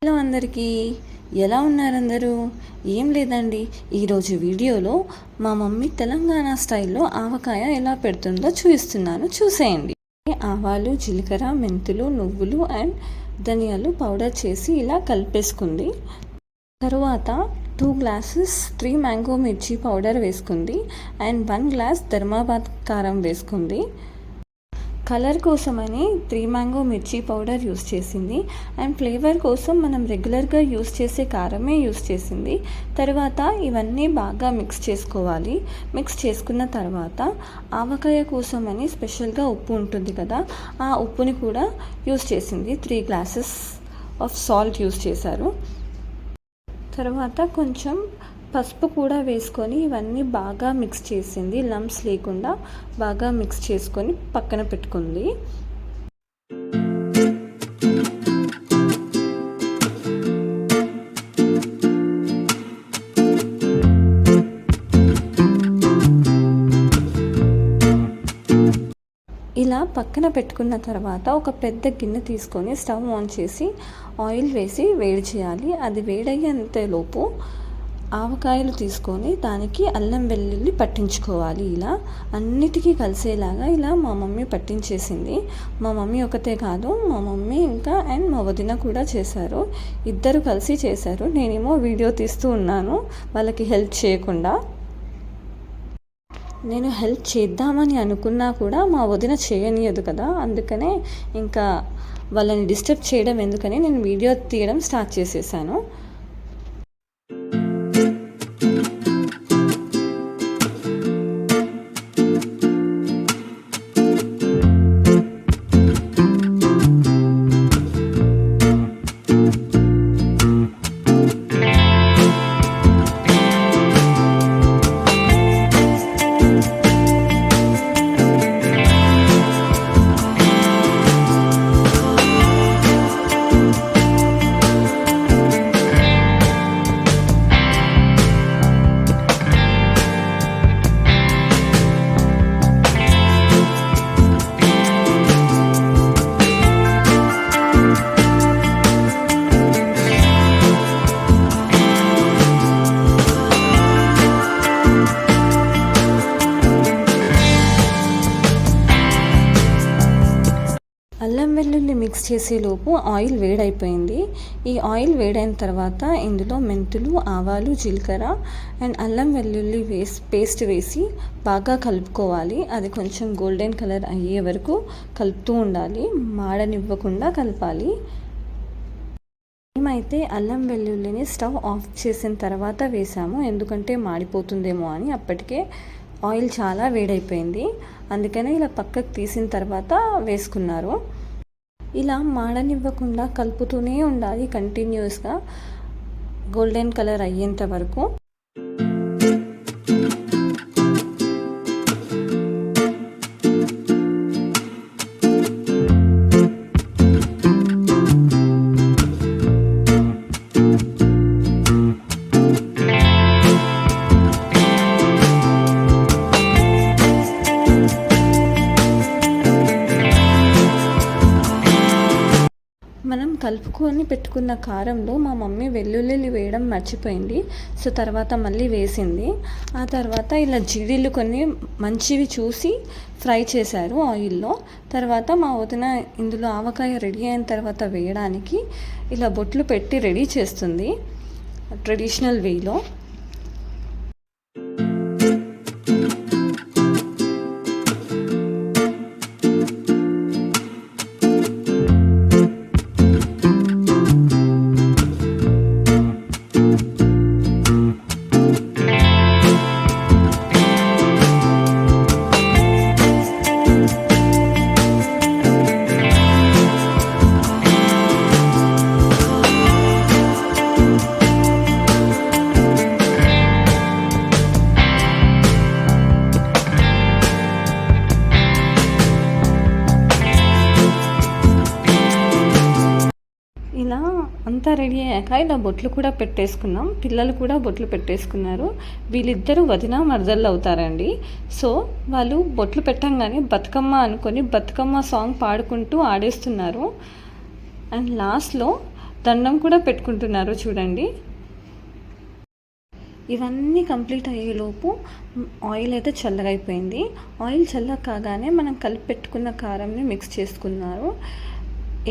Hello అందరికీ, ఎలా ఉన్నారు అందరూ? ఏం లేదండి, ఈరోజు వీడియోలో మా మమ్మీ తెలంగాణ స్టైల్లో ఆవకాయ ఎలా పెడుతుందో చూపిస్తున్నాను, చూసేయండి. ఆవాలు, జీలకర్ర, మెంతులు, నువ్వులు అండ్ ధనియాలు పౌడర్ చేసి ఇలా కలిపేసుకుంది. తరువాత 2 గ్లాసెస్ 3 మ్యాంగో మిర్చి పౌడర్ వేసుకుంది అండ్ 1 గ్లాస్ ధర్మాబాద్ కారం వేసుకుంది. కలర్ కోసమని 3 మ్యాంగో మిర్చి పౌడర్ యూస్ చేసింది అండ్ ఫ్లేవర్ కోసం మనం రెగ్యులర్గా యూస్ చేసే కారమే యూస్ చేసింది. తర్వాత ఇవన్నీ బాగా మిక్స్ చేసుకోవాలి. మిక్స్ చేసుకున్న తర్వాత ఆవకాయ కోసమని స్పెషల్గా ఉప్పు ఉంటుంది కదా, ఆ ఉప్పుని కూడా యూస్ చేసింది. 3 గ్లాసెస్ ఆఫ్ సాల్ట్ యూస్ చేశారు. తర్వాత కొంచెం పసుపు కూడా వేసుకొని ఇవన్నీ బాగా మిక్స్ చేసింది. లంప్స్ లేకుండా బాగా మిక్స్ చేసుకొని పక్కన పెట్టుకుంది. ఇలా పక్కన పెట్టుకున్న తర్వాత ఒక పెద్ద గిన్నె తీసుకొని స్టవ్ ఆన్ చేసి ఆయిల్ వేసి వేడి చేయాలి. అది వేడయ్యేంతలోపు ఆవకాయలు తీసుకొని దానికి అల్లం వెల్లుల్లి పట్టించుకోవాలి. ఇలా అన్నిటికీ కలిసేలాగా ఇలా మా మమ్మీ పట్టించేసింది. మా మమ్మీ ఒకతే కాదు, మా మమ్మీ ఇంకా అండ్ మా వదిన కూడా చేశారు. ఇద్దరు కలిసి చేశారు. నేనేమో వీడియో తీస్తూ ఉన్నాను వాళ్ళకి హెల్ప్ చేయకుండా. నేను హెల్ప్ చేద్దామని అనుకున్నా కూడా మా వదిన చేయనియదు కదా, అందుకనే ఇంకా వాళ్ళని డిస్టర్బ్ చేయడం ఎందుకని నేను వీడియో తీయడం స్టార్ట్ చేసేసాను. అల్లం వెల్లుల్లి మిక్స్ చేసేలోపు ఆయిల్ వేడైపోయింది. ఈ ఆయిల్ వేడైన తర్వాత ఇందులో మెంతులు, ఆవాలు, జీలకర్ర అండ్ అల్లం వెల్లుల్లి పేస్ట్ వేసి బాగా కలుపుకోవాలి. అది కొంచెం గోల్డెన్ కలర్ అయ్యే వరకు కలుపుతూ ఉండాలి, మాడనివ్వకుండా కలపాలి. మేమైతే అల్లం వెల్లుల్లిని స్టవ్ ఆఫ్ చేసిన తర్వాత వేసాము, ఎందుకంటే మాడిపోతుందేమో అని. అప్పటికే ఆయిల్ చాలా వేడైపోయింది, అందుకనే ఇలా పక్కకు తీసిన తర్వాత వేసుకున్నారు. ఇలా మాడనివ్వకుండా కలుపుతూనే ఉండాలి కంటిన్యూస్గా, గోల్డెన్ కలర్ అయ్యేంత వరకు. మనం కలుపుకొని పెట్టుకున్న కారంలో మా మమ్మీ వెల్లుల్లి వేయడం మర్చిపోయింది. సో తర్వాత మళ్ళీ వేసింది. ఆ తర్వాత ఇలా జీడీలు కొన్ని మంచివి చూసి ఫ్రై చేశారు ఆయిల్లో. తర్వాత మా వదిన ఇందులో ఆవకాయ రెడీ అయిన తర్వాత వేయడానికి ఇలా బొట్లు పెట్టి రెడీ చేస్తుంది ట్రెడిషనల్ వేలో. ఇలా అంతా రెడీ అయ్యాక ఇలా బొట్లు కూడా పెట్టేసుకున్నాం. పిల్లలు కూడా బొట్లు పెట్టేసుకున్నారు. వీళ్ళిద్దరూ వదిన మరదళ్ళు అవుతారండి. సో వాళ్ళు బొట్లు పెట్టంగానే బతుకమ్మ అనుకొని బతుకమ్మ సాంగ్ పాడుకుంటూ ఆడేస్తున్నారు. అండ్ లాస్ట్లో దండం కూడా పెట్టుకుంటున్నారు చూడండి. ఇవన్నీ కంప్లీట్ అయ్యేలోపు ఆయిల్ అయితే చల్లగైపోయింది. ఆయిల్ చల్లగా కాగానే మనం కలిపి పెట్టుకున్న కారంని మిక్స్ చేసుకున్నారు.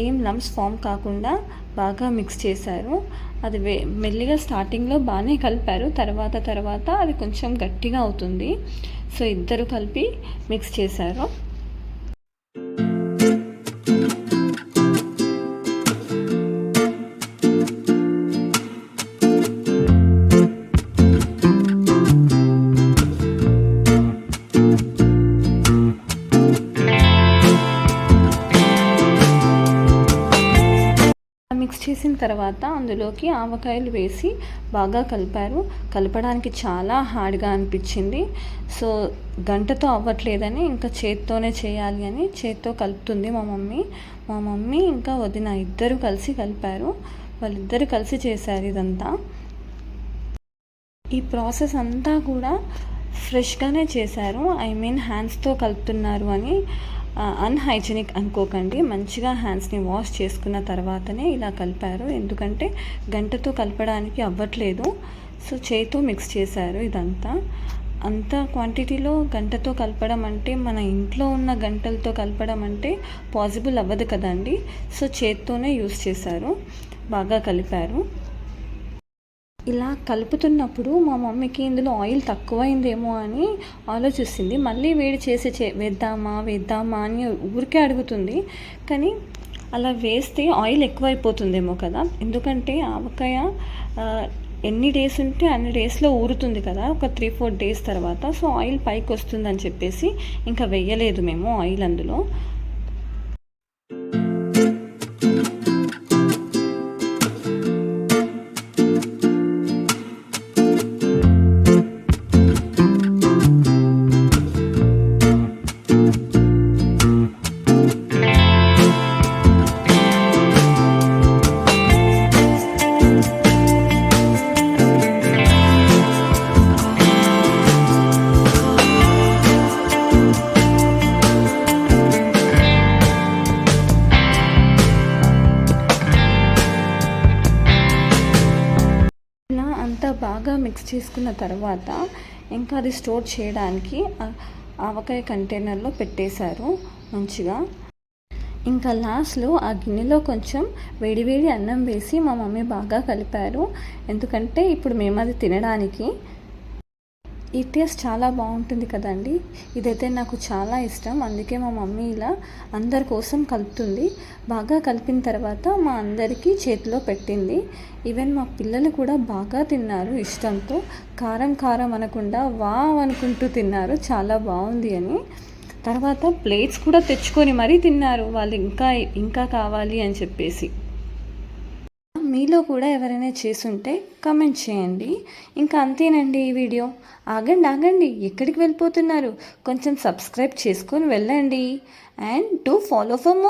ఏం లమ్స్ ఫామ్ కాకుండా బాగా మిక్స్ చేశారు. అది మెల్లిగా స్టార్టింగ్లో బాగానే కలిపారు, తర్వాత అది కొంచెం గట్టిగా అవుతుంది. సో ఇద్దరు కలిపి మిక్స్ చేశారు. మిక్స్ చేసిన తర్వాత అందులోకి ఆవకాయలు వేసి బాగా కలిపారు. కలపడానికి చాలా హార్డ్గా అనిపించింది. సో గంటతో అవ్వట్లేదని ఇంకా చేత్తోనే చేయాలి అని చేత్తో కలుపుతుంది మా మమ్మీ ఇంకా వదిన ఇద్దరు కలిసి కలిపారు. వాళ్ళిద్దరు కలిసి చేశారు ఇదంతా. ఈ ప్రాసెస్ అంతా కూడా ఫ్రెష్గానే చేశారు. హ్యాండ్స్తో కలుపుతున్నారు అని అన్హైజీనిక్ అనుకోకండి. మంచిగా హ్యాండ్స్ని వాష్ చేసుకున్న తర్వాతనే ఇలా కలిపారు. ఎందుకంటే గంటతో కలపడానికి అవ్వట్లేదు. సో చేతితో మిక్స్ చేశారు ఇదంతా. అంత క్వాంటిటీలో గంటతో కలపడం అంటే మన ఇంట్లో ఉన్న గంటలతో కలపడం అంటే పాసిబుల్ అవ్వదు కదండి. సో చేత్తోనే యూస్ చేశారు, బాగా కలిపారు. ఇలా కలుపుతున్నప్పుడు మా మమ్మీకి ఇందులో ఆయిల్ తక్కువైందేమో అని ఆలోచిస్తుంది. మళ్ళీ వేడి చేసి వేద్దామా అని ఊరికే అడుగుతుంది. కానీ అలా వేస్తే ఆయిల్ ఎక్కువైపోతుందేమో కదా, ఎందుకంటే ఆవకాయ ఎన్ని డేస్ ఉంటే అన్ని డేస్లో ఊరుతుంది కదా, ఒక 3-4 డేస్ తర్వాత. సో ఆయిల్ పైకి వస్తుందని చెప్పేసి ఇంకా వెయ్యలేదు మేము ఆయిల్ అందులో. అంతా బాగా మిక్స్ చేసుకున్న తర్వాత ఇంకా అది స్టోర్ చేయడానికి ఆవకాయ కంటైనర్లో పెట్టేశారు మంచిగా. ఇంకా లాస్ట్లో ఆ గిన్నెలో కొంచెం వేడివేడి అన్నం వేసి మా మమ్మీ బాగా కలిపారు. ఎందుకంటే ఇప్పుడు మేము అది తినడానికి. ఈ టేస్ట్ చాలా బాగుంటుంది కదండి. ఇదైతే నాకు చాలా ఇష్టం. అందుకే మా మమ్మీ ఇలా అందరి కోసం కలుపుతుంది. బాగా కలిపిన తర్వాత మా అందరికీ చేతిలో పెట్టింది. ఈవెన్ మా పిల్లలు కూడా బాగా తిన్నారు ఇష్టంతో. కారం అనకుండా వావ్ అనుకుంటూ తిన్నారు, చాలా బాగుంది అని. తర్వాత ప్లేట్స్ కూడా తెచ్చుకొని మరీ తిన్నారు వాళ్ళు, ఇంకా కావాలి అని చెప్పేసి. మీలో కూడా ఎవరైనా చేసుంటే కామెంట్ చేయండి. ఇంకా అంతేనండి ఈ వీడియో. ఆగండి, ఎక్కడికి వెళ్ళిపోతున్నారు? కొంచెం సబ్స్క్రైబ్ చేసుకొని వెళ్ళండి. And to follow for more.